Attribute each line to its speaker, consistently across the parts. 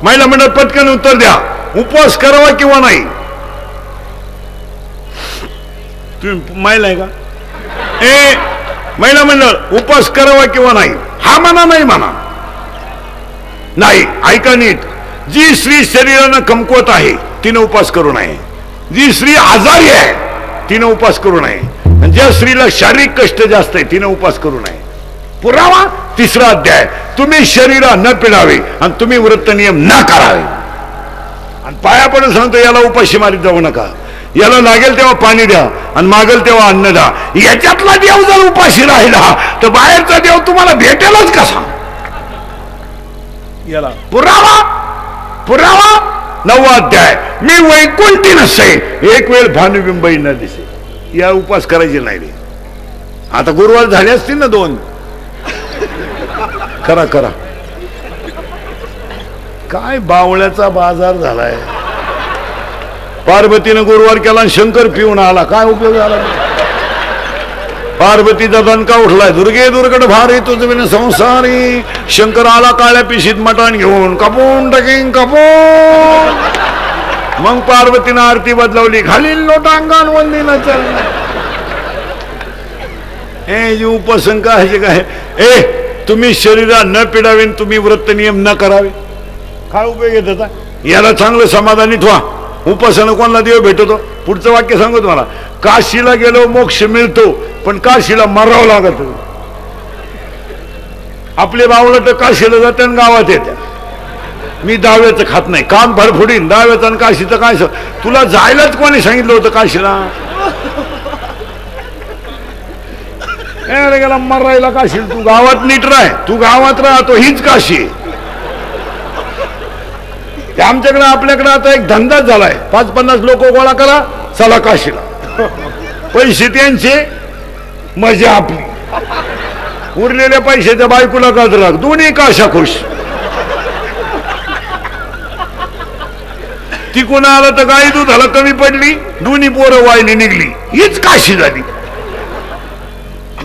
Speaker 1: महिला मंडळ पटकन उत्तर द्या, उपवास करावा किंवा नाही? तुम्ही महिला आहे का? महिला मंडळ उपवास करावा किंवा नाही? हा म्हणा, नाही म्हणा. नाही, ऐका नीट. जी स्त्री शरीरानं कमकुवत आहे तिने उपवास करू नये. जी स्त्री आजारी आहे तिने उपवास करू नये. ज्या स्त्रीला शारीरिक कष्ट जास्त आहे तिने उपवास करू नये. पुरावा 3रा अध्याय. तुम्ही शरीरा न पिडावे आणि तुम्ही व्रत नियम न करावे. आणि पाया पडून सांगतो, याला उपाशी मारीत जाऊ नका. याला लागेल तेव्हा पाणी द्या आणि मागेल तेव्हा अन्न द्या. याच्यातला देव जर उपाशी राहिला तर बाहेरचा देव तुम्हाला भेटेलच कसा? याला पुरावा 9वा अध्याय. मी वैकुंठी नसे, एक वेळ भानुबिंबई न दिसे. या उपवास करायचे नाही रे. आता गुरुवार झाले असतील ना 2. करा करा. काय बावळ्याचा बाजार झालाय. पार्वतीनं गुरुवार केला आणि शंकर पिऊन आला, काय उपयोग झाला? पार्वतीचा दणका उठलाय, दुर्गे दुर्गड भारी तुझ बिन संसारी. शंकर आला काळ्या पिशीत मटण घेऊन, कापून टाकीन कापून. मग पार्वतीनं आरती बदलवली, खालील लोटांगण वंदिना चल. हे जी उपसंका आहे काय? तुम्ही शरीरा न पिडावे, तुम्ही व्रत नियम न करावे. काय उपयोग आहे त्याचा? याला चांगलं समाधानी ठेवा. उपासना कोणाला देव भेटतो? पुढचं वाक्य सांगू तुम्हाला. काशीला गेलो मोक्ष मिळतो, पण काशीला मरावं लागत. आपले बावळट काशीला जाते आणि गावात येत्या. मी दाव्याचं खात नाही, कान फडफुडीन. दाव्याचं आणि काशीचं काय? तुला जायलाच कोणी सांगितलं होतं काशीला? गेला मरायला काशीला. तू गावात नीट राह, तू गावात राहतो हीच काशी. आमच्याकडे आपल्याकडे आता एक धंदाच झालाय. 5-50 लोक गोळा करा, चला काशीला. पैसे त्यांचे, मजा आपली. उरलेल्या पैशाच्या बायकोला गाजरा, दोन्ही काशा खुश. तिकून आला तर गाई दुधाला कमी पडली, दोन्ही पोरं वायली निघली. हीच काशी झाली.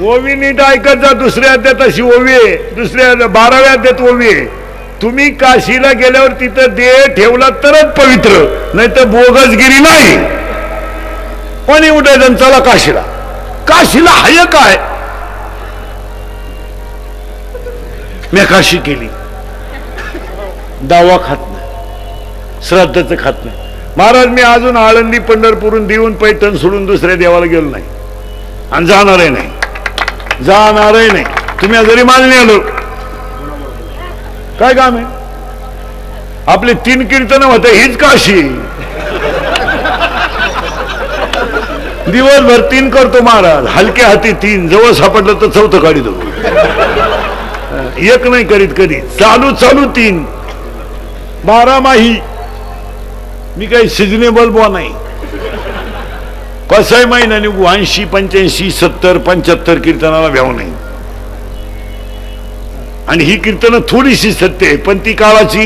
Speaker 1: ओवी नीट ऐकत जा. दुसऱ्या अध्यात अशी ओवी आहे, दुसऱ्या 12व्या अध्यात ओवी आहे. तुम्ही काशीला गेल्यावर तिथं देह ठेवला तरच पवित्र, नाही तर बोगसगिरी नाही. कोणी उठायचं चला काशीला. काशीला हाय काय? मी काशी केली, दावा खात नाही, श्राद्धाचं खात नाही. महाराज मी अजून आळंदी पंढरपूरून देऊन पैठण सोडून दुसऱ्या देवाला गेलो नाही आणि जाणारही नाही, जाणारही नाही. तुम्ही जरी मानले आलो काय काम आहे? आपले 3 कीर्तन होते, हीच काशी. दिवसभर 3 करतो महाराज, हलक्या हाती 3, जवळ सापडलं तर 4थं काढी दो. एक नाही करीत कधी, चालू 3. 12 माही. मी काही सिजनेबल बुवा नाही. 5 महिन्याने 80, 85, 70, 75 कीर्तनाला व्याव नाही. आणि ही कीर्तन थोडीशी सत्य आहे, पण ती काळाची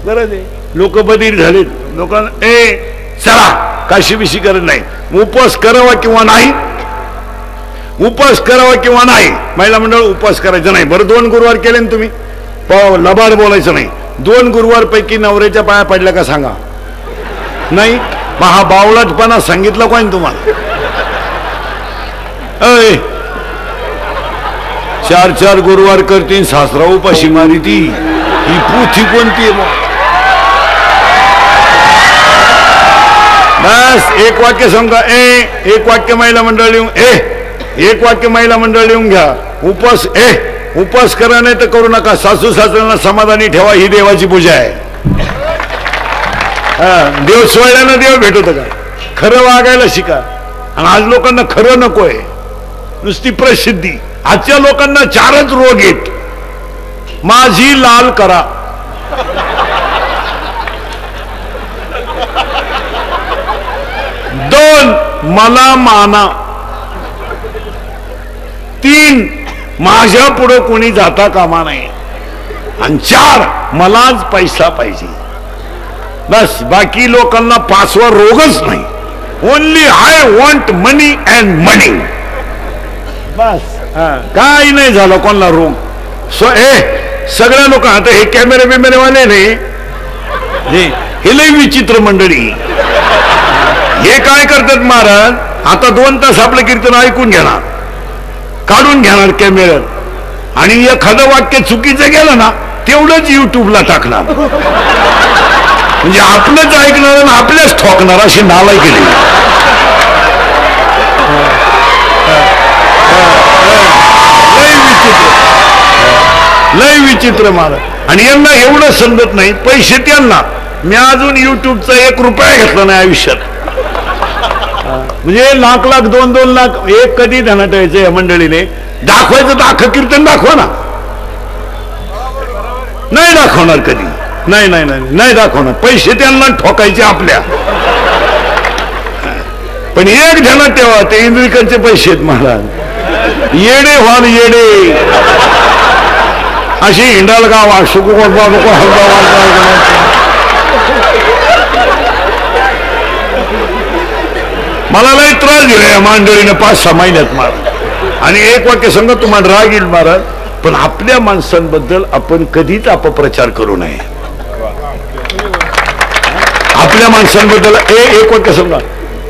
Speaker 1: गरज आहे. लोक बधीर झाले. लोकांना चला काशी बिशी करत नाही. उपवास करावा किंवा नाही? उपवास करावा किंवा नाही? महिला मंडळ उपवास करायचा नाही. बरं 2 गुरुवार केले ना तुम्ही, लबाड बोलायचं नाही. 2 गुरुवार पैकी नवऱ्याच्या पाया पडल्या का सांगा? नाही. मग हा बावळटपणा सांगितलं कोणी तुम्हाला? 4 गुरुवार करतील, सासरा उपाशी मारी. ती ही पुथी कोणती? बस एक वाक्य सांगा. एक वाक्य महिला मंडळ लिहून, एक वाक्य महिला मंडळ लिहून घ्या. उपवास करा, नाही तर करू नका. सासू सासऱ्यांना समाधानी ठेवा, ही देवाची पूजा आहे. देव सोडल्यानं देव भेटतो का? खरं वागायला शिका. आणि आज लोकांना खरं नकोय, नुसती प्रसिद्धी. आजच्या लोकांना 4च रोग आहेत. माझी लाल करा, दोन मला माना, 3 माझ्या पुढे कोणी जाता कामा नये, आणि 4 मलाच पैसा पाहिजे. बस बाकी लोकांना 5वा रोगच नाही. Only I want money and money. बस काही नाही झालं कोणाला रोग. सगळ्या लोक आता हे कॅमेरे बिमेरेवाले नाही, हे लई विचित्र मंडळी. हे काय करतात महाराज, आता 2 तास आपलं कीर्तन ऐकून घेणार, काढून घेणार कॅमेऱ्यात, आणि एखादं वाक्य चुकीचं गेलं ना तेवढंच युट्यूबला टाकणार. म्हणजे आपलंच ऐकणार आणि आपल्याच ठोकणार, अशी नालाय केली. लय विचित्र महाराज. आणि यांना एवढं समजत नाही, पैसे त्यांना. मी अजून युट्यूबचा 1 रुपया घेतला नाही आयुष्यात. म्हणजे लाख 2-2 लाख एक कधी ध्यानात ठेवायचं या मंडळीने. दाखवायचं तर अख्खं कीर्तन दाखवा ना. नाही दाखवणार कधी, नाही नाही नाही नाही दाखवणार. पैसे त्यांना ठोकायचे आपल्या. पण एक ध्यानात ठेवा, ते इंद्रिकांचे पैसे आहेत महाराज. येडे व्हाल येडे, अशी हिंडाल गावा सुको मला लई त्रास दिला या मंडळीनं 5-6 महिन्यात महाराज. आणि एक वाक्य सांगा, तुम्हाला राग येईल महाराज, पण आपल्या माणसांबद्दल आपण कधीच अपप्रचार करू नये. आपल्या माणसांबद्दल एक वाक्य सांगा.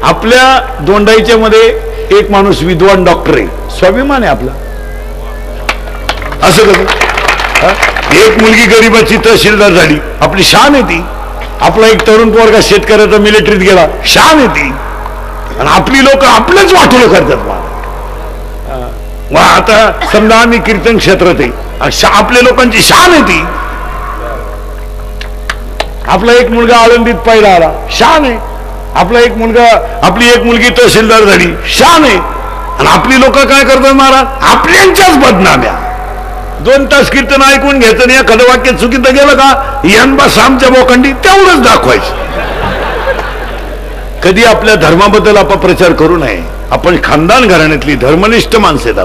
Speaker 1: आपल्या दोंडाईच्या मध्ये एक माणूस विद्वान डॉक्टर आहे, स्वाभिमान आहे आपला. असं कसं? एक मुलगी गरीबाची तहसीलदार झाली, आपली शान आहे ती. आपला एक तरुण पोरगा शेतकऱ्याचा मिलिटरीत गेला, शान आहे ती. आणि आपली लोक आपलेच वाटोळ करतात. आता समजा आम्ही कीर्तन क्षेत्रात आहे, आपल्या लोकांची शान आहे ती. आपला एक मुलगा आळंदीत पहिला आला, शान आहे. आपला एक मुलगा, आपली एक मुलगी तहसीलदार झाली, शान आहे. आणि आपली लोक काय करतात महाराज, आपल्यांच्याच बदनाम्या. 2 तास कीर्तन ऐकून घ्यायचं आणि एखादं वाक्य चुकीचं गेलं का, यंबा सामच्या बोखंडी तेवढंच दाखवायचं. कधी आपल्या धर्माबद्दल अपप्रचार करू नये. आपण खानदान घराण्यातली धर्मनिष्ठ माणसं आहेत.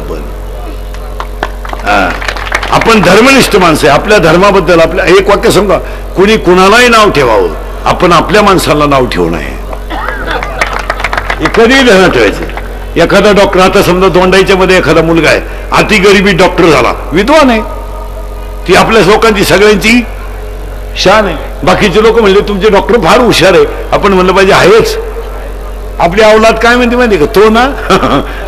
Speaker 1: आपण धर्मनिष्ठ माणसं आहे. आपल्या धर्माबद्दल आपल्या एक वाक्य सांगा, कुणी कुणालाही नाव ठेवावं, आपण आपल्या माणसाला नाव ठेवू नये. कधी ध्यानात ठेवायचं. एखादा डॉक्टर, आता समजा दोंडाईच्या मध्ये एखादा मुलगा आहे, अति गरिबी डॉक्टर झाला, विद्वान आहे, ती आपल्या लोकांची सगळ्यांची शान आहे. बाकीचे लोक म्हणले तुमचे डॉक्टर फार हुशार आहे, आपण म्हणलं पाहिजे आहेच. आपली अवलाद काय म्हणते माहिती का, तो ना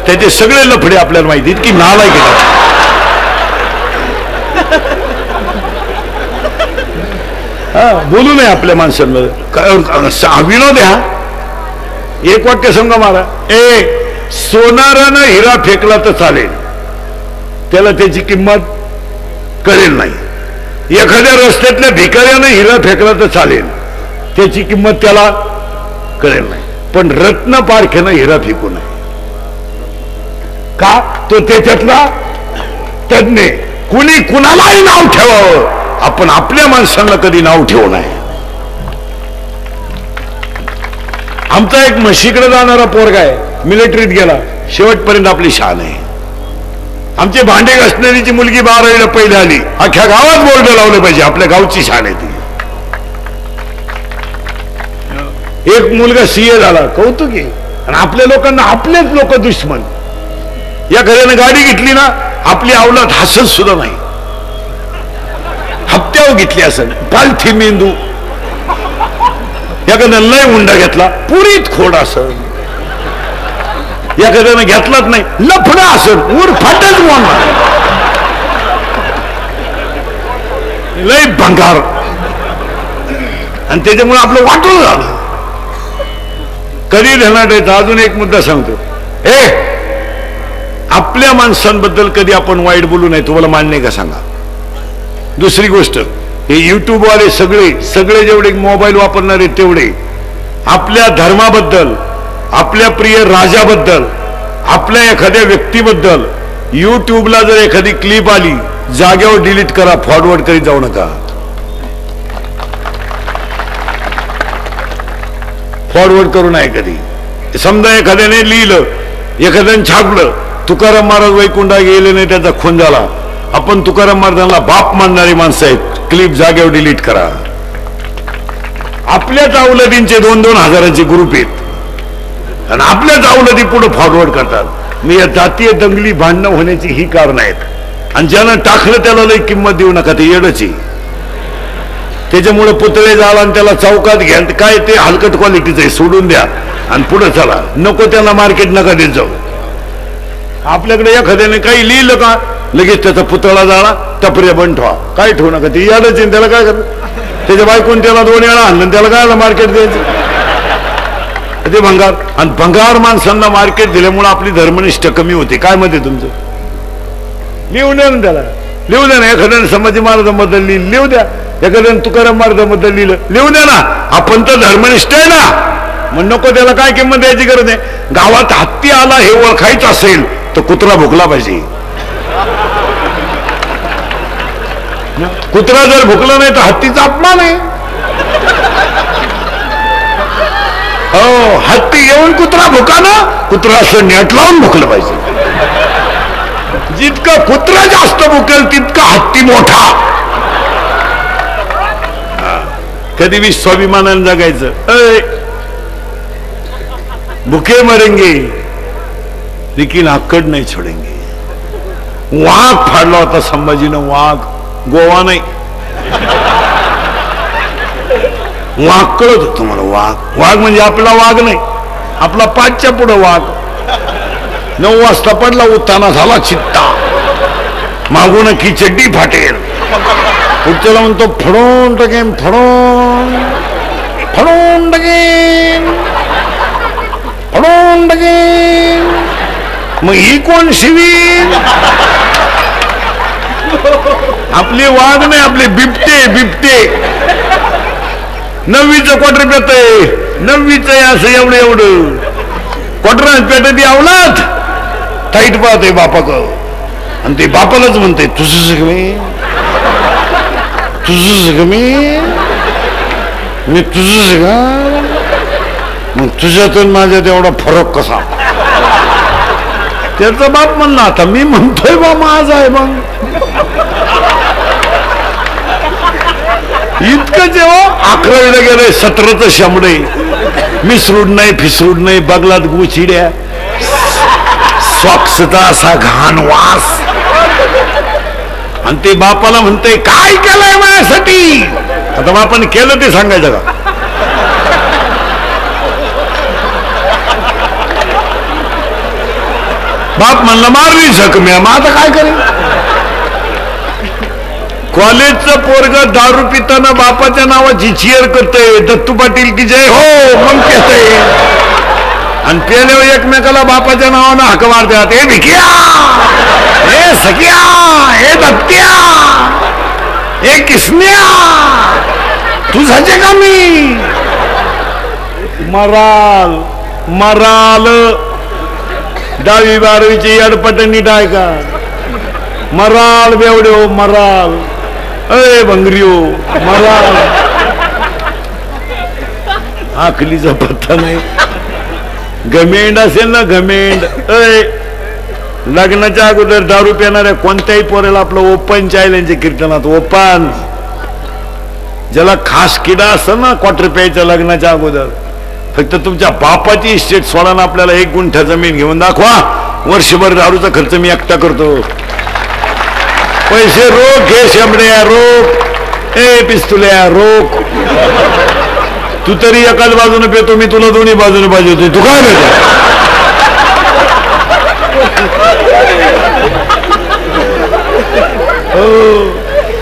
Speaker 1: त्याचे सगळे लफडे आपल्याला माहिती की नालायक आहे. बोलू नये आपल्या माणसांमध्ये. विनोद आहे. एक वाक्य सांगा मला, सोनारानं हिरा फेकला तर चालेल, त्याला त्याची किंमत कळेल नाही. एखाद्या रस्त्यातल्या भिकाऱ्यानं हिरा फेकला तर चालेल, त्याची किंमत त्याला कळेल नाही. पण रत्न पारखेनं हिरा फेकू नये. का, तो त्याच्यातला तज्ञ. कुणी कुणालाही नाव ठेवावं, आपण आपल्या माणसांना कधी नाव ठेवू नये. आमचा एक म्हशीकडे जाणारा पोरगा आहे, मिलिटरीत गेला, शेवटपर्यंत आपली शान आहे. आमचे भांडे घासणारीची मुलगी 12वीला पहिली आली, अख्ख्या गावात बोर्ड लावले पाहिजे, आपल्या गावची शान आहे ती. एक मुलगा सीए झाला, कौतुक आहे. आणि आपल्या लोकांना आपलेच लोक दुश्मन. या घराने गाडी घेतली ना, आपली अवलाद हसत सुद्धा नाही. हप्त्यावर घेतली असेल, पालथी मेंदू. एखाद्यानं लय हुंडा घेतला, पुरीत खोड असेल. एखाद्यानं घेतलाच नाही, लफडा असेल, ऊर फाटच बोलणार, लय भंगार. आणि त्याच्यामुळे आपलं वाटून झालं. कधी ध्यानात येतं. अजून एक मुद्दा सांगतो, आपल्या माणसांबद्दल कधी आपण वाईट बोलू नये. तुम्हाला मान्य आहे का सांगा. दुसरी गोष्ट, हे युट्यूब वाले सगळे जेवढे मोबाईल वापरणारे तेवढे आपल्या धर्माबद्दल, आपल्या प्रिय राजाबद्दल, आपल्या एखाद्या व्यक्तीबद्दल युट्यूबला जर एखादी क्लिप आली, जागेवर डिलीट करा, फॉरवर्ड करीत जाऊ नका. फॉरवर्ड करू नये कधी. समजा एखाद्याने लिहिलं, एखाद्याने छापलं, तुकाराम महाराज वैकुंठा गेले नाही, त्याचा खून झाला, आपण तुकाराम महाराजांना बाप मानणारी माणसं आहेत, क्लिप जागेवर डिलीट करा. आपल्याच अवलदींचे 2-2 हजारांचे ग्रुप आहेत आणि आपल्याच अवलदी पुढे फॉरवर्ड करतात. मी या जातीय दंगली भांडणं होण्याची ही कारण आहेत. आणि ज्यानं टाकलं त्याला लई किंमत देऊ नका, ते येडच आहे. त्याच्यामुळे पुतळे जाळा आणि त्याला चौकात घ्या, काय ते हलकट क्वालिटीचं आहे, सोडून द्या आणि पुढे चला. नको त्याला मार्केट नका देत जाऊ. आपल्याकडे एखाद्याने काही लिहिलं का लगेच त्याचा पुतळा जाळा, टपऱ्या बंद ठेवा, काय ठेवू नका. ते याडच आहे, त्याला काय कर, त्याच्या बायकोन त्याला 2 वेळा आणलं, त्याला काय मार्केट द्यायचं. ते भंगार, आणि भंगार माणसांना मार्केट दिल्यामुळे आपली धर्मनिष्ठा कमी होते. काय मत आहे तुमचं? लिहून द्या ना त्याला, लिहू द्या ना. एखाद्याने संभाजी महाराजांबद्दल लिहिलं, लिहू द्या. एखाद्याने तुकाराम महाराजांबद्दल लिहिलं, लिहू द्या ना. आपण तर धर्मनिष्ठ आहे ना, मग नको त्याला काय किंमत द्यायची गरज आहे. गावात हत्ती आला हे ओळखायचं असेल तर कुत्रा भुकला पाहिजे. कुत्रा जर भुकला नाही तर हत्तीचा अपमान आहे. हो, हत्ती येऊन कुत्रा भुकाना, कुत्रा असं नेट लावून भुकलं पाहिजे. जितका कुत्रा जास्त भुकेल तितका हत्ती मोठा. कधी बी स्वाभिमानाने जगायचं. भुके मरेंगे लेकिन आकड नाही छोडेंगे. वाघ फाडला होता संभाजीनं, वाघ, गोवा नाही. वाघ कळत होत मला, वाघ. वाघ म्हणजे आपला वाघ नाही, आपला 5च्या पुढं वाघ. 9 वाजता पडला, उत्ताना झाला चित्ता, मागून की चड्डी फाटेल. पुढच्याला म्हणतो फडून टाकेन, फडून फडून टाकेन, फडून टाकेन. मग ही कोण शिवीन? आपले वाघ नाही, आपले बिबटे. बिबटे 9वीचं क्वार्टर पेट आहे, 9वीचं आहे असं एवढं एवढं क्वार्टर पेट ती अवलाद टाईट पाहते बापाक, आणि ते बापालाच म्हणते तुझं कमी, तुझं कमी, मी तुझं का. मग तुझ्यातून माझ्यात एवढा फरक कसा. त्याचा बाप म्हणला, आता मी म्हणतोय बा माझा आहे. मग इतकं जेव्हा 11वीला गेलंय, 17चं शामडे, मिसरूड नाही, फिसरूड नाही, बगलात गुचिड्या, स्वच्छता असा घाण वास. आणि ते बापाला म्हणते काय केलंय माझ्यासाठी. आता बापाने केलं ते सांगायचं का. बाप म्हणला मारली जखम्या, मग आता काय करेल. कॉलेजचं पोरग दारू पिताना बापाच्या नावाची चीयर करतंय, दत्तू पाटील की जय हो मग पेतय. आणि पेल्यावर एकमेकाला बापाच्या नावानं हाक मारतात, हे भिकिया, हे सखिया, हे दत्त्या, हे किसन्या, तुझ्याचे का मी. मराल मराल 10वी 12वीची अडपट नीट आहे का. मराल बेवडे हो, मराल. अय भंगरी हो, मराल. आखलीचा पत्ता नाही. घमेंड असेल ना, घमेंड. अय लग्नाच्या अगोदर दारू पिणाऱ्या कोणत्याही पोरेला आपलं ओपन चायल्यांच्या कीर्तनात ओपन, ज्याला खास किडा असतो ना क्वार्टर प्यायचं लग्नाच्या अगोदर, फक्त तुमच्या बापाची इस्टेट सोडा ना, आपल्याला 1 गुंठा जमीन घेऊन दाखवा, वर्षभर दारूचा खर्च मी एकटा करतो. पैसे रोख घे शेंबड्या, रोख. ए पिस्तुल्या रोख. तू तरी एकाच बाजूने पेतो, मी तुला दोन्ही बाजूने पाहिजे. तू काय पेतो.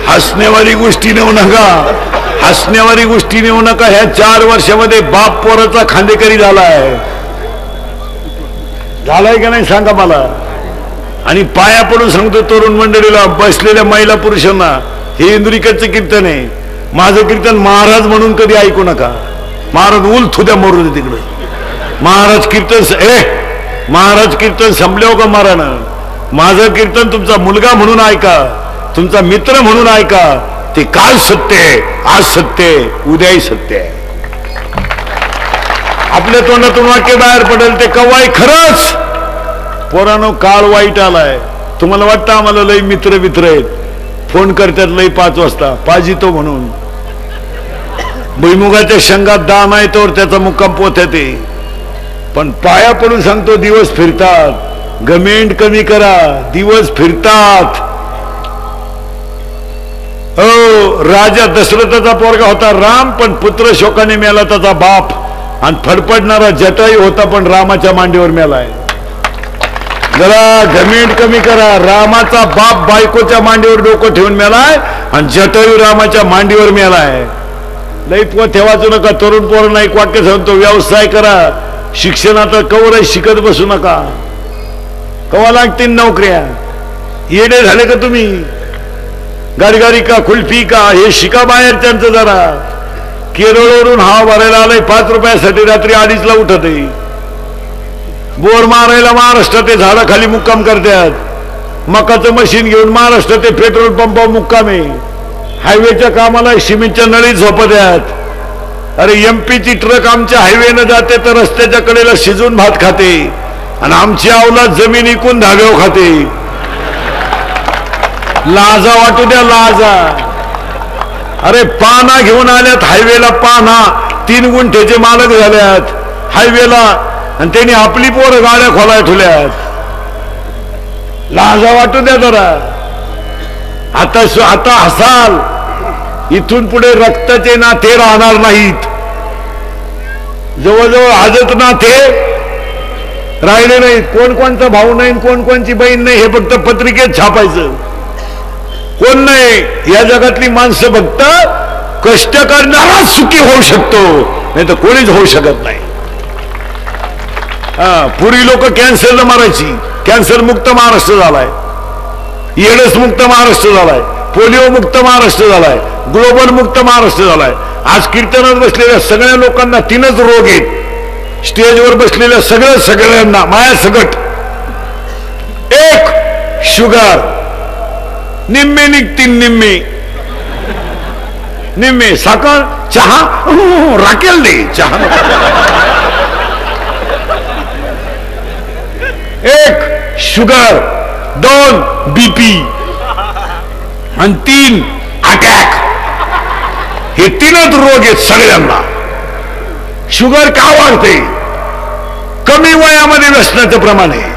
Speaker 1: हसण्यावारी गोष्टी नेऊ नका, हसण्यावारी गोष्टी नेऊ नका. ह्या 4 वर्षामध्ये बाप पोराचा खांदेकरी झालाय का नाही सांगा मला. आणि पाया पडून सांगतो तरुण मंडळीला, बसलेल्या महिला पुरुषांना, हे इंद्रिकडचं कीर्तन आहे. माझं कीर्तन महाराज म्हणून कधी ऐकू नका. महाराज उलथू द्या, मरू दे तिकडे. महाराज कीर्तन महाराज कीर्तन संपल्यावर का मारानं. माझं कीर्तन तुमचा मुलगा म्हणून ऐका, तुमचा मित्र म्हणून ऐका. ते काल सत्य आहे, आज सत्य आहे, उद्याही सत्य आहे. आपल्या तोंडातून वाक्य बाहेर पडेल ते कवाय खरंच. पोरानो काळ वाईट आलाय. तुम्हाला वाटतं आम्हाला लई मित्र आहेत, फोन करतात लई 5 वाजता पाजितो म्हणून. भुईमुगाच्या शेंगात दाम आहे तर त्याचा मुक्काम पोथ्यात आहे. पण पाया पडून सांगतो दिवस फिरतात. घमेंड कमी करा, दिवस फिरतात. हो, राजा दशरथाचा पोरगा होता राम, पण पुत्र शोकाने मेला त्याचा बाप. आणि फडफडणारा जटायू होता, पण रामाच्या मांडीवर मेलाय. जरा जमीन कमी करा. रामाचा बाप बायकोच्या मांडीवर डोकं ठेवून मेलाय आणि जटायू रामाच्या मांडीवर मेलाय. लई ठेवायचू नका. तरुण पोरांना एक वाक्य सांगतो, व्यवसाय करा. शिक्षणात कवर शिकत बसू नका. कवा लागतील नोकऱ्या. येडे झाले का तुम्ही? गाडगाडी का कुल्फी का हे शिका बाहेरच्यांचं जरा. केरळवरून हा भरायला आलाय 5 रुपयासाठी, रात्री 2:30ला उठत आहे. बोर मारायला महाराष्ट्रात झाडाखाली मुक्काम करतात. मकाचं मशीन घेऊन महाराष्ट्रात पेट्रोल पंपावर मुक्काम आहे. हायवेच्या कामाला सिमेंटच्या नळीत झोपत्यात. अरे एमपीची ट्रक आमच्या हायवेनं जाते तर रस्त्याच्या कडेला शिजून भात खाते, आणि आमची अवलाद जमीन इकून धाब्यावर खाते. लाजा वाटू द्या, लाजा. अरे पाना घेऊन आल्यात हायवेला. पाना 3 गुंठ्याचे मालक झाल्यात हायवेला, आणि त्यांनी आपली पोरं गाड्या खोलाय ठेवल्यात. लाजा वाटू द्या जरा. आता हसाल. इथून पुढे रक्ताचे नाते राहणार नाहीत. जवळजवळ आजच नाते राहिले नाहीत. कोण कोणचा भाऊ नाही, कोण कोणची बहीण नाही, हे फक्त पत्रिकेत छापायचं. कोण नाही. या जगातली माणसं फक्त कष्ट करणारा सुखी होऊ शकतो, नाही तर कोणीच होऊ शकत नाही. पूर्वी लोक कॅन्सरला मारायची. कॅन्सर मुक्त महाराष्ट्र झालाय. एड्स मुक्त महाराष्ट्र झालाय. पोलिओ मुक्त महाराष्ट्र झालाय. ग्लोबल मुक्त महाराष्ट्र झालाय. आज कीर्तनात बसलेल्या सगळ्या लोकांना 3च रोग आहेत. स्टेजवर बसलेल्या सगळ्यांना माया सगट. एक शुगर, निम्मे निघतील निम्मे साखर, चहा राखेल दे चहा. एक शुगर, 2 बीपी आणि 3 अटॅक. हे 3च रोग आहेत सगळ्यांना. शुगर का वाढते? कमी वयामध्ये व्यसनाचं प्रमाण आहे.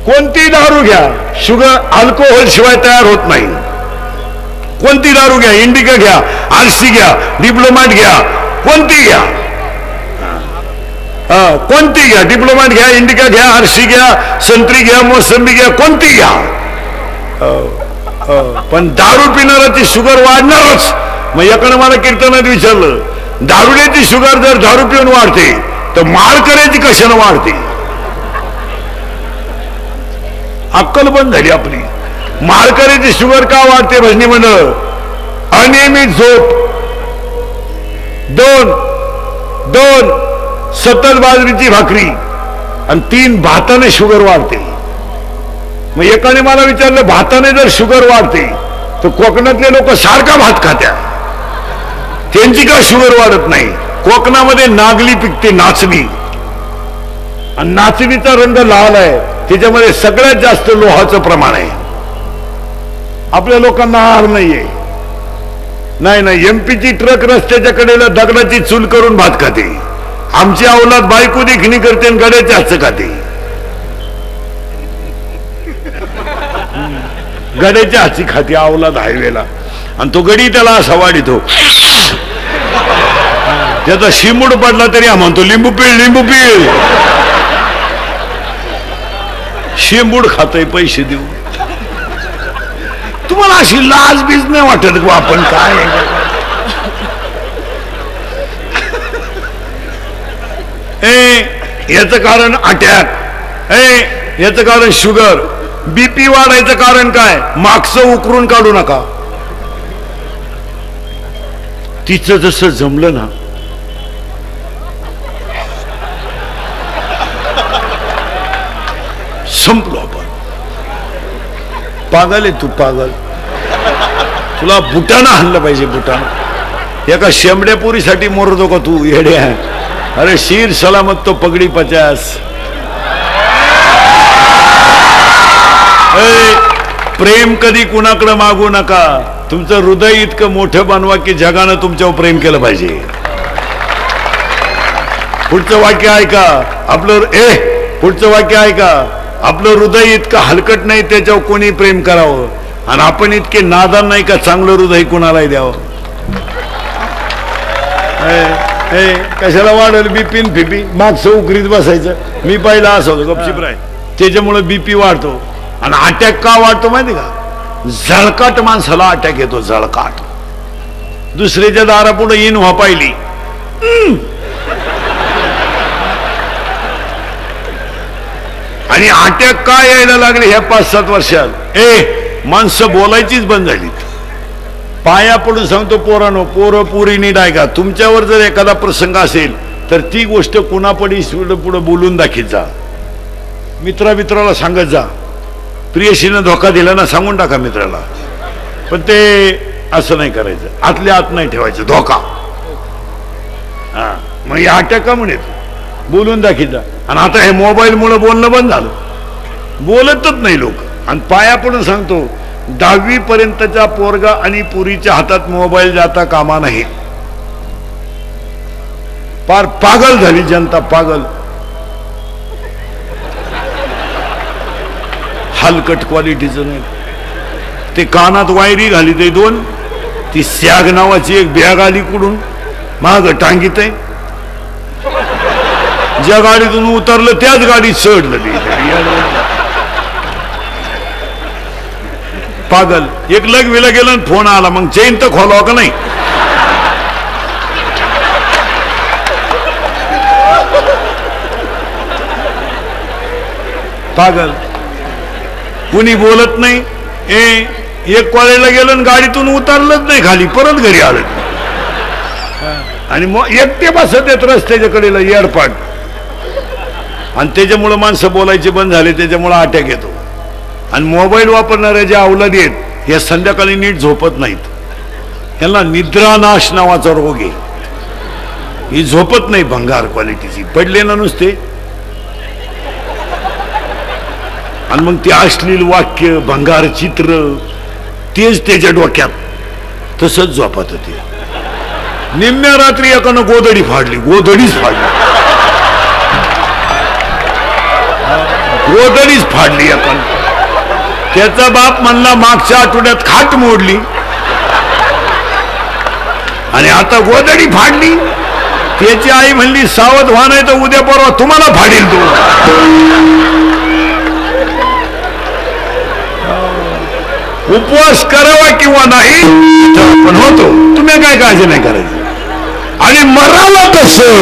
Speaker 1: कोणती दारू घ्या, शुगर अल्कोहोल शिवाय तयार होत नाही. कोणती दारू घ्या, इंडिका घ्या, आरसी घ्या, डिप्लोमॅट घ्या, कोणती घ्या, कोणती घ्या, डिप्लोमॅट घ्या, इंडिका घ्या, आरसी घ्या, संत्री घ्या, मोसंबी घ्या, कोणती घ्या. पण दारू पिणाराची शुगर वाढणारच. मग एकानं मला कीर्तनात विचारलं, दारुड्याची शुगर जर दारू पिऊन वाढते तर माळकऱ्याची कशानं वाढते? अक्कल बंद झाली आपली. माळकऱ्याची शुगर का वाढते? भजनी मंडळ, अनियमित झोप, 2 सतत बाजरीची भाकरी, आणि 3 भाताने शुगर वाढते. मग एकाने मला विचारलं, भाताने जर शुगर वाढते तर कोकणातले लोक सारखा भात खात्या, त्यांची का शुगर वाढत नाही? कोकणामध्ये नागली पिकते, नाचणी, आणि नाचणीचा रंग लाल आहे, त्याच्यामध्ये सगळ्यात जास्त लोहाचं प्रमाण आहे. आपल्या लोकांना आहार नाहीये. नाही, एमपीची ट्रक रस्त्याच्या कडेला दगडाची चूल करून भात खाते. आमची अवलाद बायको देखणी करते आणि गड्याचे हात खाते. गड्याच्या हाती खाते अवलाद हायवेला, आणि तो गडी त्याला असा वाढीतो. त्याचा शिमूड पडला तरी हा म्हणतो, लिंबू पीळ. शिंबूड खातोय पैसे देऊ. तुम्हाला अशी लाज बीज नाही वाटत का? आपण काय याचं कारण अटॅक, याचं कारण शुगर, बीपी वाढायचं कारण काय? मागचं उकरून काढू नका. तिचं जसं जमलं ना, संपलो आपण. पागल आहे तू, पागल. तुला बुटानं हाणलं पाहिजे, बुटानं. एका शेंबड्यापुरीसाठी मोरतो का तू? येड्या. अरे शीर सलामत तो पगडी 50. प्रेम कधी कुणाकडे मागू नका. तुमचं हृदय इतकं मोठं बनवा की जगानं तुमच्यावर प्रेम केलं पाहिजे. पुढचं वाक्य ऐका आपलं. पुढचं वाक्य ऐका. आपलं हृदय इतकं हलकट नाही त्याच्यावर कोणी प्रेम करावं. आणि आपण इतके नादान नाही का चांगलं हृदय कुणालाही द्यावं. कशाला वाढवलं बीपीन फिपी मागचं उकरीत बसायचं. मी पहिला असं होतो गपचिप राय. त्याच्यामुळे बीपी वाढतो. आणि अटॅक का वाढतो माहिती का? झळकाट माणसाला अटॅक येतो. झळकाट दुसऱ्याच्या दारापुढे येईन व्हा पाहिली. आणि अटॅक का यायला लागले ह्या 5-7 वर्षात? माणसं बोलायचीच बंद झाली. पाया पडून सांगतो पोरानो, पोरं पुरी नीट आहे का? तुमच्यावर जर एखादा प्रसंग असेल तर ती गोष्ट कुणापडी पुढे बोलून दाखीत जा. मित्राला सांगत जा. प्रियशीनं धोका दिला ना, सांगून टाका मित्राला. पण ते असं नाही करायचं. आतल्या आत नाही ठेवायचं धोका. हा मग या अटॅक का म्हणेल बोलून दाखीत जा. आणि आता हे मोबाईल मुळे बोलणं बंद झालं. बोलतच नाही लोक. आणि पाया पडून सांगतो 10वी पर्यंतचा पोरगा आणि पुरीच्या हातात मोबाईल जाता कामा नाही. पार पागल झाली जनता. पागल. हलकट क्वालिटीचं नाही. ते कानात वायरी घाली ते 2. ती सॅग नावाची एक बॅग आली कुठून माग टांगीत आहे. ज्या गाडीतून उतरलं त्याच गाडीत चढलं. पागल. एक लगविला गेलं आणि फोन आला. मग चेन तर खोलावा का नाही? पागल. कुणी बोलत नाही. एक कॉलेजला गेलं आणि गाडीतून उतरलंच नाही खाली, परत घरी आलं. आणि मग एकटे बसत येत रस्त्याच्या कडेला येडपाट. आणि त्याच्यामुळं माणसं बोलायचे बंद झाले. त्याच्यामुळं अटॅक येतो. आणि मोबाईल वापरणाऱ्या ज्या अवलादी आहेत या संध्याकाळी नीट झोपत नाहीत. यांना निद्रानाश नावाचा रोग आहे. ही झोपत नाही. भंगार क्वालिटीची पडले ना नुसते. आणि मग ते अश्लील वाक्य भंगार चित्र तेच त्याच्या डोक्यात. तसंच झोपत होते. निम्म्या रात्री एकानं गोधडी फाडली. गोधडीच फाडली एकानं. त्याचा बाप म्हणला मागच्या आठवड्यात खाट मोडली आणि आता गोधडी फाडली. त्याची आई म्हणली सावध व्हा नाही तर उद्या परवा तुम्हाला फाडील तो. उपवास करावा किंवा नाही पण होतो. तुम्ही काय काळजी नाही करायची. आणि मरावा कसं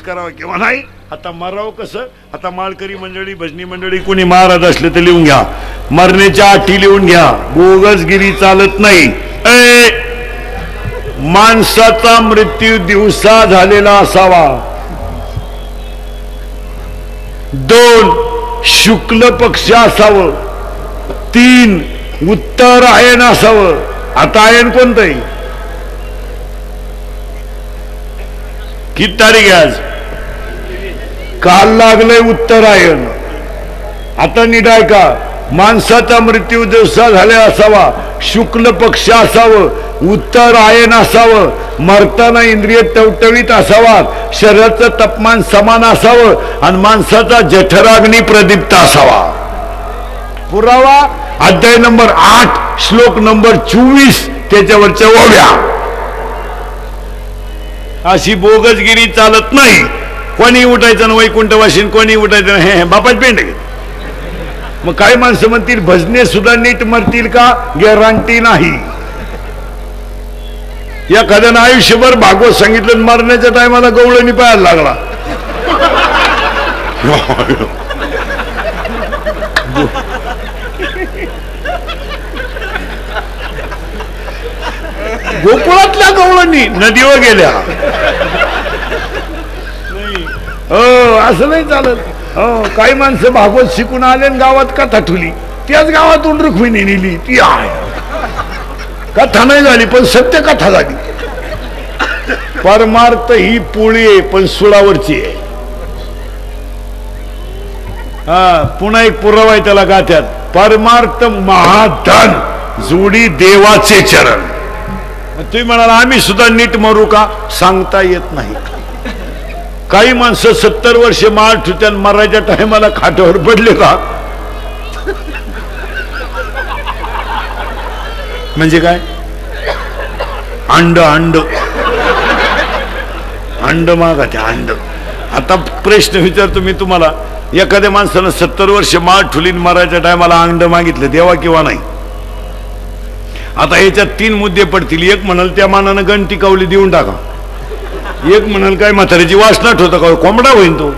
Speaker 1: करावा किंवा नाही. आता मराव कसं? आता माळकरी मंडळी भजनी मंडळी कोणी महाराज असले तर लिहून घ्या. मरण्याच्या अटी लिहून घ्या. बोगसगिरी चालत नाही. माणसाचा मृत्यू दिवसा झालेला असावा. 2 शुक्ल पक्ष असावं. 3 उत्तरायण असावं. आता आयन कोणतं आहे? किती तारीख आहे आज? काल लागलंय उत्तरायण. आता नीट आहे का? माणसाचा मृत्यू दिवसा झाले असावा, शुक्ल पक्ष असावं, उत्तरायण असावं, मरताना इंद्रिय टवटवीत असावा, शरीराचं तापमान समान असावं आणि माणसाचा जठराग्नी प्रदीप्त असावा. पुरावा अध्याय नंबर 8 श्लोक नंबर 24 त्याच्यावरच्या ओव्या. अशी बोगसगिरी चालत नाही. कोणी उठायचं ना वैकुंठवासीन, कोणी उठायचं हे बापाच पेंड. मग काही माणसं म्हणतील भजने सुद्धा नीट मरतील का? गॅरंटी नाही. एखाद्यानं आयुष्यभर भागवत सांगितलं, मरण्याच्या टायमाला गवळणी पाहायला लागला. गोकुळातल्या गवळणी नदीवर गेल्या. हो असं नाही चालत. हो काही माणसं भागवत शिकून आले गावात कथा ठुली, त्याच गावातून रुक्मिणी नेली. ती आहे कथा नाही झाली पण सत्य कथा झाली. परमार्थ ही पोळी आहे पण सुळावरची आहे. हा पुन्हा एक पुरावा आहे त्याला गाथ्यात. परमार्थ महाधन जोडी देवाचे चरण. तुम्ही म्हणाला आम्ही सुद्धा नीट मरू का? सांगता येत नाही. काही माणसं 70 वर्षे माळ ठुत्यान मरायच्या टायमाला खाटावर पडले का? म्हणजे काय? अंड अंड अंड मागा त्या अंड. आता प्रश्न विचारतो मी तुम्हाला, एखाद्या माणसानं 70 वर्ष माळ ठुलीन मरायच्या टायमाला अंड मागितलं, देवा किंवा नाही? आता याच्यात 3 मुद्दे पडतील. एक म्हणाल त्या मानानं गंटी कावली देऊन टाका. एक म्हणाल काय म्हाताऱ्याची वासना ठेवता का कोंबडा होईन तो.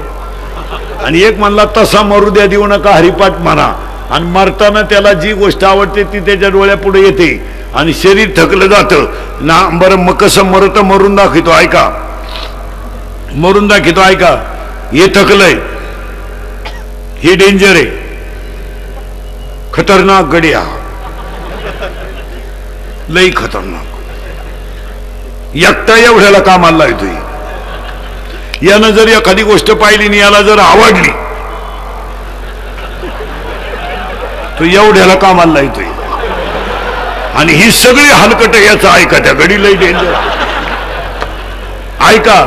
Speaker 1: आणि एक म्हणला तसा मरू द्या देऊ नका, हरिपाठ म्हणा. आणि मरताना त्याला जी गोष्ट आवडते ती त्याच्या डोळ्यापुढे येते आणि शरीर थकलं जातं ना. बरं मग कसं मरत मरून दाखवतो ऐका, मरून दाखवतो ऐका. हे थकलंय, हे डेंजर आहे, खतरनाक गड्या, लई खतरनाक. एकटा एवढ्याला कामाला येतोय. यानं जर एखादी गोष्ट पाहिली आणि याला जर आवडली तो एवढ्याला कामाला येतोय. आणि ही सगळी हलकट याचं ऐका, त्या गडी लई डेंजर. ऐका,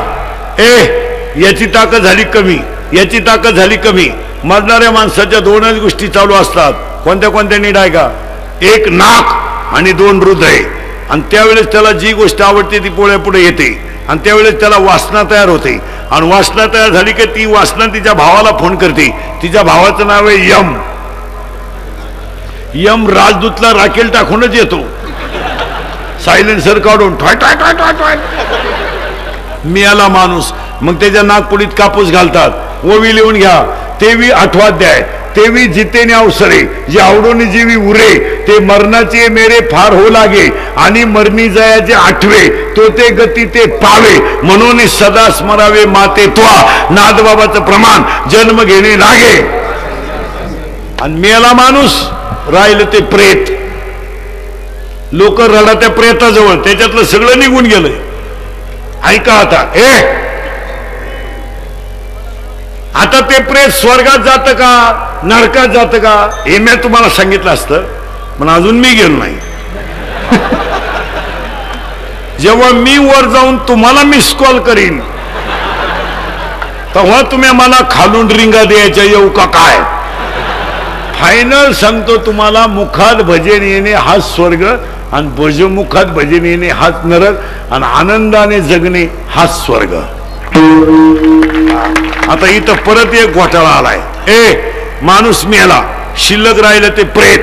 Speaker 1: याची ताकद झाली कमी, याची ताकद झाली कमी. मरणाऱ्या माणसाच्या 2च गोष्टी चालू असतात. कोणत्या कोणत्या नीट ऐका. एक नाक आणि 2 हृदय. आणि त्यावेळेस त्याला जी गोष्ट आवडते ती पोळ्यापुढे येते आणि त्यावेळेस त्याला वासना तयार होते. आणि वासना तयार झाली की ती वासना तिच्या भावाला फोन करते. तिच्या भावाचं नाव आहे यम. यम राजदूतला राखेल टाकूनच येतो, सायलेन्सर काढून ठॉय ठॉय ठॉय ठॉय ठॉय. मिळाला माणूस. मग त्याच्या नागपुडीत कापूस घालतात. ओवी लिहून घ्या. तेवी 8वा अध्याय. तेवी जितेने अवसरे जे आवडून जीवी उरे, ते मरणाचे मेरे फार हो लागे आणि मरणी जयाचे 8वे तो ते गती ते पावे. म्हणून सदा स्मरावे माते त्वा, नादबाबाचं प्रमाण जन्म घेणे लागे. आणि मेला माणूस, राहिलं ते प्रेत. लोक रडा त्या प्रेताजवळ, त्याच्यातलं सगळं निघून गेलंय. ऐका आता, आता ते प्रेत स्वर्गात जातं का नरकात जातं का हे मी तुम्हाला सांगितलं असतं, पण अजून मी गेलो नाही. जेव्हा मी वर जाऊन तुम्हाला मिस कॉल करीन तेव्हा तुम्ही मला खालून रिंगा द्यायच्या येऊ का काय? फायनल सांगतो तुम्हाला, मुखात भजन येणे हाच स्वर्ग आणि भजमुखात भजन येणे हाच नरक आणि आनंदाने जगणे हाच स्वर्ग. आता इथं परत एक घोटाळा आलाय. माणूस मेला, शिल्लक राहिलं ते प्रेत.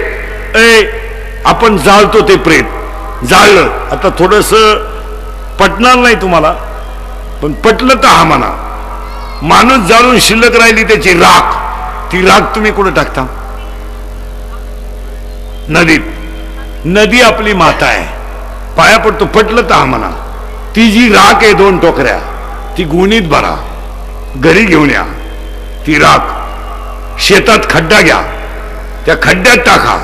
Speaker 1: आपण जाळतो ते प्रेत. जाळलं, आता थोडस पटणार नाही तुम्हाला, पण पटलं तर हा म्हणा. माणूस जाळून शिल्लक राहिली त्याची राख. ती राख तुम्ही कुठे टाकता? नदीत. नदी आपली माता आहे, पाया पडतो. पटलं तर हा म्हणा. ती जी राख आहे 2 टोकऱ्या, ती गुणीत भरा, घरी घेऊन या. ती राख शेतात खड्डा घ्या, त्या खड्ड्यात टाका,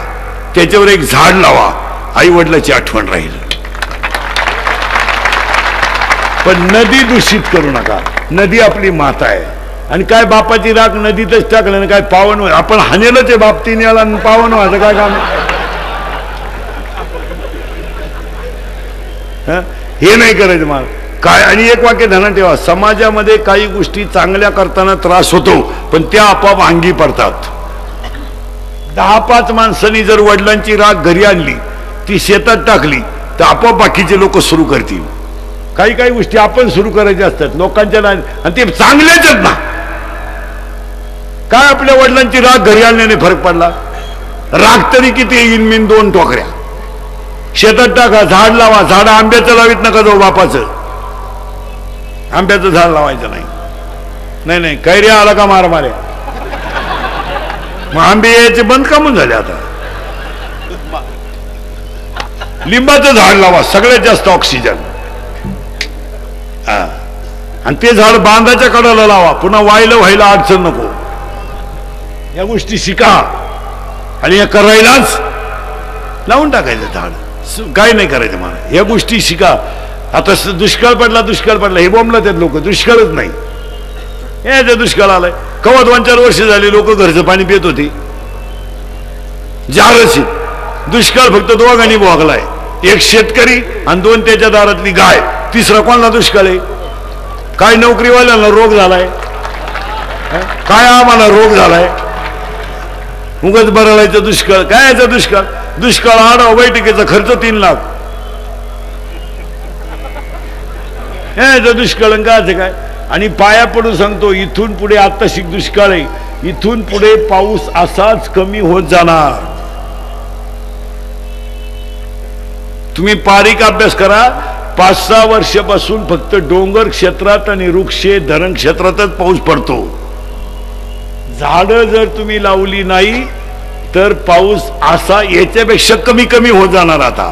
Speaker 1: त्याच्यावर एक झाड लावा. आई वडिलाची आठवण राहील. पण नदी दूषित करू नका. नदी आपली माता आहे. आणि काय बापाची राख नदीतच टाकलं, काय पावन आपण हानेलच आहे बाप तीन याला पावन व्हायचं काय काम. हे नाही करायचं मला काय. आणि एक वाक्य ध्यानात ठेवा, समाजामध्ये काही गोष्टी चांगल्या करताना त्रास होतो पण त्या आपोआप अंगी पडतात. 10-5 माणसांनी जर वडिलांची राख घरी आणली ती शेतात टाकली तर आपोआप बाकीचे लोक सुरू करतील. काही काही गोष्टी आपण सुरू करायच्या असतात लोकांच्या आणि ते चांगलेच आहेत ना. काय आपल्या वडिलांची राख घरी आणण्याने फरक पडला. राख तरी किती येईन मीन 2 टोकऱ्या शेतात टाका, झाड लावा. झाड आंब्याचं लावित नका जाऊ बापाचं, आंब्याचं झाड लावायचं नाही. नाही नाही कैऱ्या आला का मार मारे, मग आंबे यायचे बंद का म्हणून झाले. आता लिंबाचं झाड लावा, सगळ्यात जास्त ऑक्सिजन. आणि ते झाड बांधाच्या कडाला लावा, पुन्हा व्हायला अडचण नको. या गोष्टी शिका आणि या करायलाच लावून टाकायचं झाड. काय नाही करायचं मला, या गोष्टी शिका. आता दुष्काळ पडला हे बोंबला त्यात लोक, दुष्काळच नाही हे दुष्काळ आलाय. कवा 2-4 वर्ष झाली लोक घरचं पाणी पित होती. जारशी दुष्काळ फक्त 2 भोगलाय, एक शेतकरी आणि 2 त्याच्या दारातली गाय. तिसरा कोणाला दुष्काळ आहे. काय नोकरीवाल्यांना रोग झालाय, काय आम्हाला रोग झालाय. उगाच बरळायचं दुष्काळ. काय याचा दुष्काळ. दुष्काळ आढावा बैठकीचा खर्च 3 लाख. हे दुष्काळ काय काय. आणि पाया पडून सांगतो इथून पुढे आता दुष्काळ आहे, इथून पुढे पाऊस असाच कमी होत जाणार. तुम्ही पारिक अभ्यास करा. 5-6 वर्षापासून फक्त डोंगर क्षेत्रात आणि वृक्षे धरण क्षेत्रातच पाऊस पडतो. झाडं जर तुम्ही लावली नाही तर पाऊस असा याच्यापेक्षा कमी होत जाणार. आता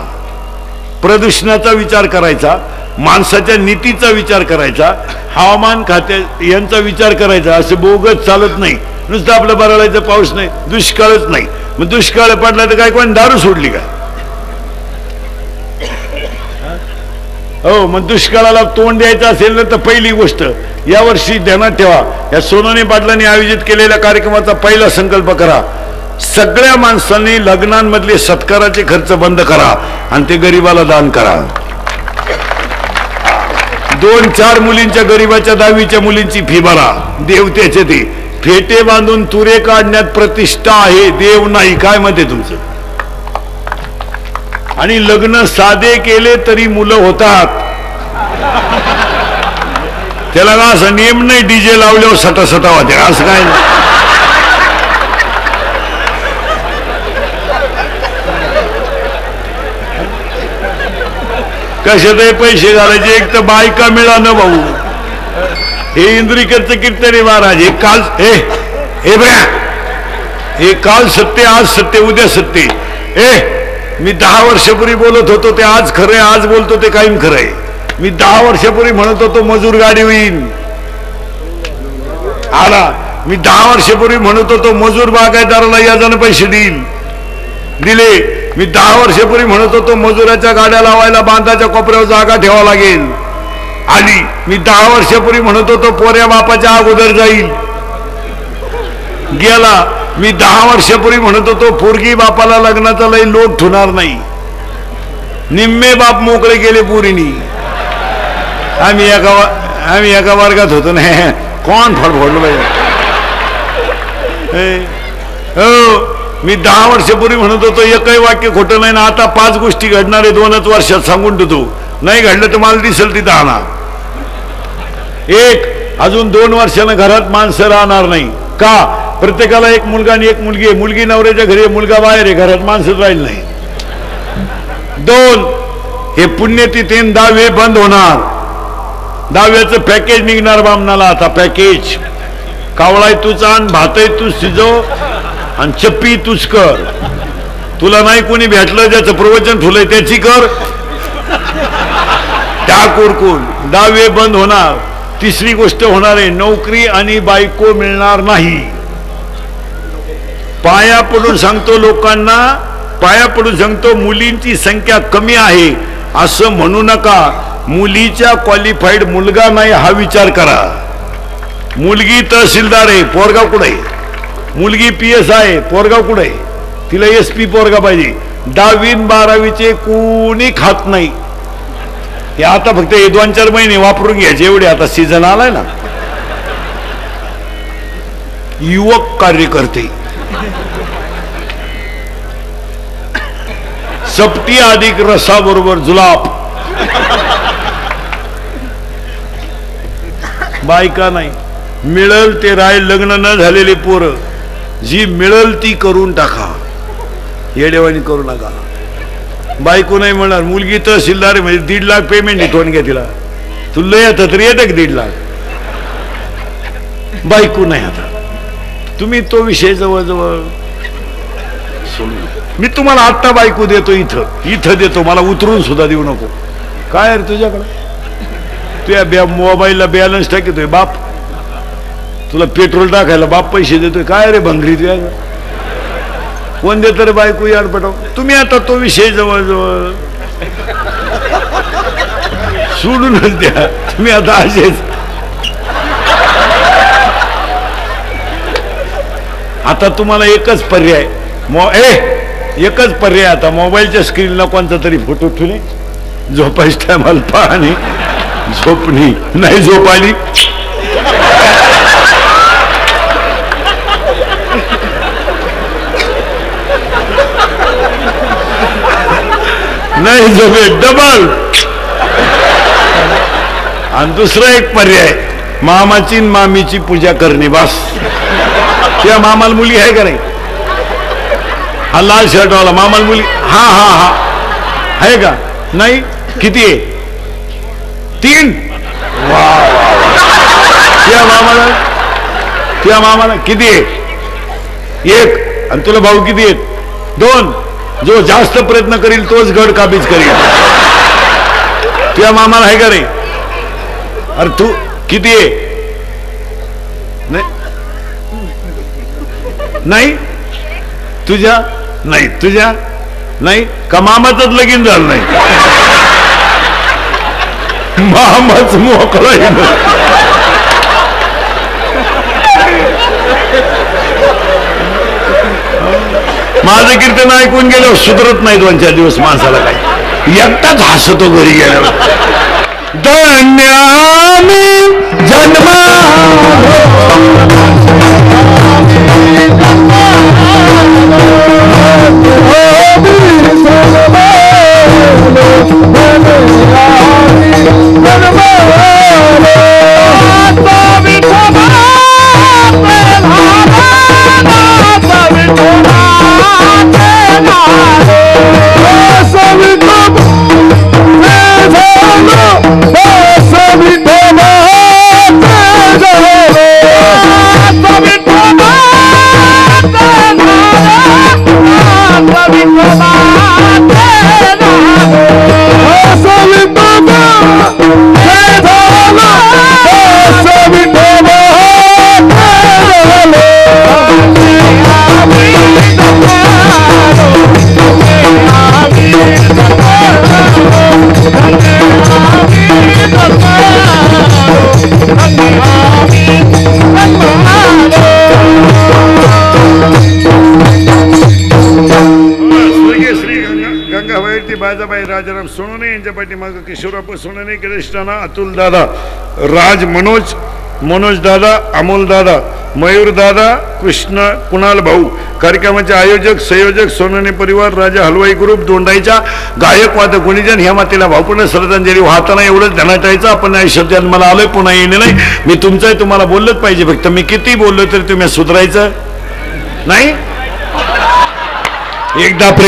Speaker 1: प्रदूषणाचा विचार करायचा, माणसाच्या नीतीचा विचार करायचा, हवामान खात्या यांचा विचार करायचा. असं बोगस चालत नाही. नुसतं आपलं बरळायचं पाऊस नाही, दुष्काळच नाही. मग दुष्काळ पडला तर काय कोण दारू सोडली का. हो, मग दुष्काळाला तोंड द्यायचं असेल ना तर पहिली गोष्ट यावर्षी ध्यानात ठेवा, या सोनोने पाटलांनी आयोजित केलेल्या कार्यक्रमाचा पहिला संकल्प करा. सगळ्या माणसांनी लग्नांमधले सत्काराचे खर्च बंद करा आणि ते गरीबाला दान करा. 2-4 मुलींच्या गरीबाच्या 10वीच्या मुलींची फी भरा. देवतेचे ते फेटे बांधून तुरे काढण्यात प्रतिष्ठा आहे, देव नाही. काय म्हणते तुमचं. आणि लग्न साधे केले तरी मुलं होतात. त्याला का असं नियम नाही डीजे लावल्यावर सटा होते असं काय नाही. कशातही पैसे घालायचे. एक तर बायका मिळा न भाऊ. हे इंद्रिकरचं कीर्तन आहे महाराज. हे काल सत्य, आज सत्य, उद्या सत्य. मी 10 वर्षापूर्वी बोलत होतो ते आज खरंय, आज बोलतो ते कायम खरंय. मी 10 वर्षापूर्वी म्हणत होतो मजूर गाडी होईल आला. मी 10 वर्षापूर्वी म्हणत होतो मजूर बागायतदाराला याजाने पैसे दिले. मी 10 वर्षापूर्वी म्हणत होतो मजुराच्या गाड्या लावायला बांधाच्या कोपऱ्यावर जागा ठेवावं लागेल आली. मी 10 वर्षापूर्वी म्हणत होतो पोऱ्या बापाच्या अगोदर जाईल गेला. मी 10 वर्षापूर्वी म्हणत होतो पोरगी बापाला लग्नाचा लई लोट ठेवणार नाही. निम्मे बाप मोकळे गेले पोरीनी. आम्ही एका वर्गात होतो ना. कोण फडफडलं पाहिजे. हो, मी 10 वर्षापूर्वी म्हणत होतो एकही वाक्य खोटं नाही ना. आता 5 गोष्टी घडणार आहे 2च वर्षात सांगून देतो. नाही घडलं तर मला दिसेल तिथं आणा. 1, अजून 2 वर्षानं घरात माणसं राहणार नाही. का. प्रत्येकाला एक मुलगा आणि एक मुलगी आहे. मुलगी नवऱ्याच्या घरी, मुलगा बाहेर आहे. घरात माणसं राहील नाही. 2, हे पुण्यतिथीन 10वे बंद होणार. 10व्याचं पॅकेज निघणार बामणाला. आता पॅकेज कावळाय तूच आण, भातही तूच शिजव आणि चप्पी तूच कर. तुला नाही कोणी भेटलं ज्याचं प्रवचन ठुलंय त्याची कर. त्या कोरकून 10वे बंद होणार. 3री गोष्ट होणार आहे नोकरी आणि बायको मिळणार नाही. पाया पडून सांगतो लोकांना, पाया पडून सांगतो मुलींची संख्या कमी आहे असं म्हणू नका. मुलीच्या क्वालिफाईड मुलगा नाही हा विचार करा. मुलगी तहसीलदार आहे, पोरगा कुठे? मुलगी PS आहे, पोरगा कुठे? तिला SP पोरगा पाहिजे. 10वी 12वीचे कोणी खात नाही. हे आता फक्त 2-4 महिने वापरून घ्यायचे एवढे. आता सीझन आलाय ना. युवक कार्यकर्ते सपटी अधिक रसाबरोबर जुलाब. बायका नाही. मिळल ते राय. लग्न न झालेले पोरं जी मिळल ती करून टाका. येडेवाणी करू नका. बायको नाही म्हणणार. मुलगी तहसीलदार आहे म्हणजे 1.5 लाख पेमेंट आहे. घ्या तिला. तुला येतं तरी येतं 1.5 लाख. बायको नाही. आता तुम्ही तो विषय जवळजवळ मी तुम्हाला आत्ता बायको देतो. इथं देतो. मला उतरून सुद्धा देऊ नको. काय रे तुझ्याकडे? तुझ्या मोबाईलला बॅलन्स टाकतोय बाप. तुला पेट्रोल टाकायला बाप पैसे देतोय. काय रे भंगरी तुझ्या? कोण देत रे बायको याड पटाव? तुम्ही आता तो विषय जवळजवळ सोडूनच द्या. तुम्ही आता असेच. आता तुम्हाला एकच पर्याय. एकच पर्याय आता. मोबाईलच्या स्क्रीनला कोणता तरी फोटो ठेवणे. झोपायच्या टायमाला पाहणे. झोपणी नाही. झोप आली नाही झोपे डबल. आणि दुसरा एक पर्याय मामाची मामीची पूजा करणे. बस. त्या मामाला मुली आहे का नाही? हा लाल शर्ट वाला मामाला मुली. हा हा हा आहे का? नाही. किती आहे? 3. त्या मामाला किती आहे? 1. आणि तुला भाऊ किती आहेत? 2. जो जास्त प्रयत्न करील तोच गड काबीज करील. तुझ्या मामाला आहे का रे? अरे तू किती आहे? नाही. तुझ्या नाही. तुझ्या नाही का? मामाचंच लगीन झालं नाही. मामाच मोकळा. माझं कीर्तन ऐकून गेल्यावर सुधरत नाही 2-4 दिवस माणसाला. काय एकटाच हसतो घरी गेल्यावर. धन्यामी जन्मा बाजाबाई राजाराम सोनवणे यांच्या पाठीमागं किशोरप्पा सोनवणे, कृष्णाना, अतुल दादा, राज, मनोज दादा, अमोल दादा, मयूर दादा, कृष्ण, कुणाल भाऊ. कार्यक्रमाचे आयोजक संयोजक सोनवणे परिवार, राजा हलवाई ग्रुप, दोंडाईचा गायक वादक गुणीजन. ह्या मातेला भावपूर्ण श्रद्धांजली वाहताना एवढंच ध्यानाटायचं. आपण आयुष्यात जन्माला आलोय, पुन्हा येणे नाही. मी तुमचं तुम्हाला बोललंच पाहिजे. फक्त मी किती बोललो तरी तुम्ही सुधारायचं नाही. एकदा